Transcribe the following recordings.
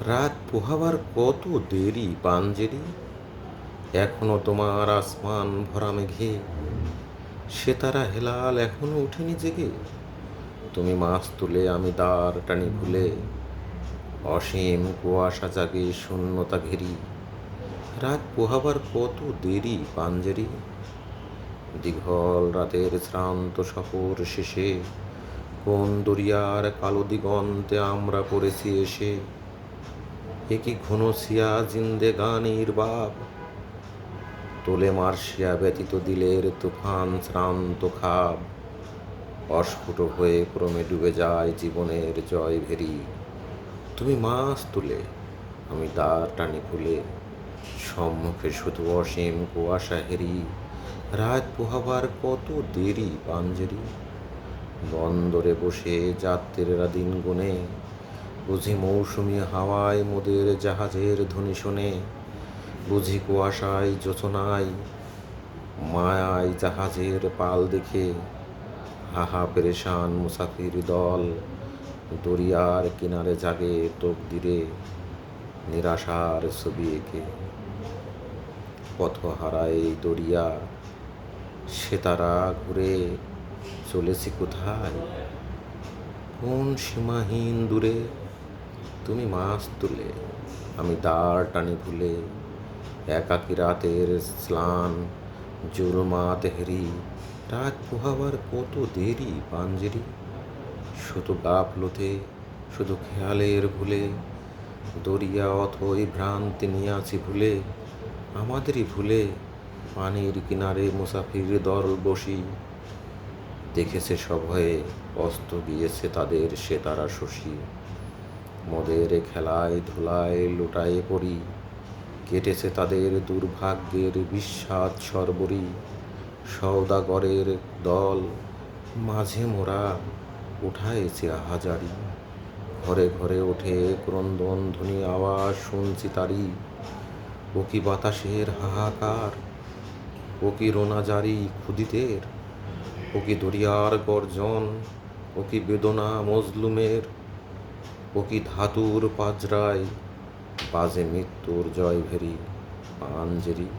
রাত পোহাবার কত দেরি পাঞ্জেরি, এখনো তোমার আসমান ভরা মেঘে সেতারা হেলাল এখনো উঠেনি জেগে। তুমি মাছ তুলে আমি দাঁড় টানি ভুলে, অসীম কুয়াশা জাগে শূন্যতা ঘেরি। রাত পোহাবার কত দেরি পাঞ্জেরি, দীঘল রাতের শ্রান্ত সফর শেষে কোন দরিয়ার কালো দিগন্তে আমরা পড়েছি এসে। এ কি ঘনশিয়া জিন্দেগানির বাপ, তোলে মার্শিয়া ব্যতীত দিলের তুফান শ্রান্ত খাব। অস্ফুট হয়ে ক্রমে ডুবে যায় জীবনের জয় ভেরি। তুমি মাছ তুলে আমি দাঁড় টানি খুলে, সম্মুখে শুধু অসীম কুয়াশা হেরি। রাত পোহাবার কত দেরি পাঞ্জেরি, বন্দরে বসে যাত্রীরা দিন গুনে, বুঝি মৌসুমি হাওয়ায় মোদের জাহাজের ধ্বনি শোনে। বুঝি কুয়াশায় জোছনায় মায়ায় জাহাজের পাল দেখে, হাহা পেরেশান মুসাফির দল দরিয়ার কিনারে জাগে তকদিরে নিরাশার ছবি এঁকে। পথ হারায় এই দরিয়া, সেতারা ঘুরে চলেছি কোথায়, কোন সীমাহীন দূরে। তুমি মাছ তুলে আমি দাঁড় টানি ভুলে, একাকী রাতের স্লান জুলমাত হেরি। রাত পোহাবার কত দেরি পাঞ্জেরি, শুধু গাফলতে শুধু খেয়ালের ভুলে। দরিয়া অথই ভ্রান্তি নিয়াছি ভুলে, আমাদেরই ভুলে পানির কিনারে মুসাফির দল বসি। দেখেছে সভয়ে অস্ত গিয়েছে তাদের সে তারা শশী। মদের খেলায় ধুলায় লুটায়ে পড়ি, কেটেছে তাদের দুর্ভাগ্যের বিস্বাদ সর্বরী। সওদাগরের দল মাঝে মোরা উঠায়েছে আহাজারি, ঘরে ঘরে ওঠে ক্রন্দন ধ্বনি আওয়াজ শুনছি তারি। ও কি বাতাসের হাহাকার, ও কি রোনাজারি ক্ষুদিতের, ও কি দরিয়ার গর্জন, ও কি বেদনা মজলুমের। ও কি ধাতুর পাজরায় বাজে মৃত্যুর জয় ভেরি পাঞ্জেরি।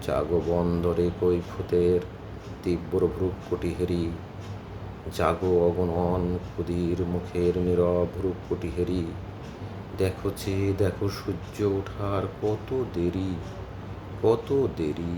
জাগো বন্দরে কৈফতের তীব্র ভ্রুকুটি হেরি, জাগো অগণন ক্ষুদির মুখের নীরব ভ্রুকুটি হেরি। দেখো চেয়ে দেখো সূর্য ওঠার কত দেরি, কত দেরি।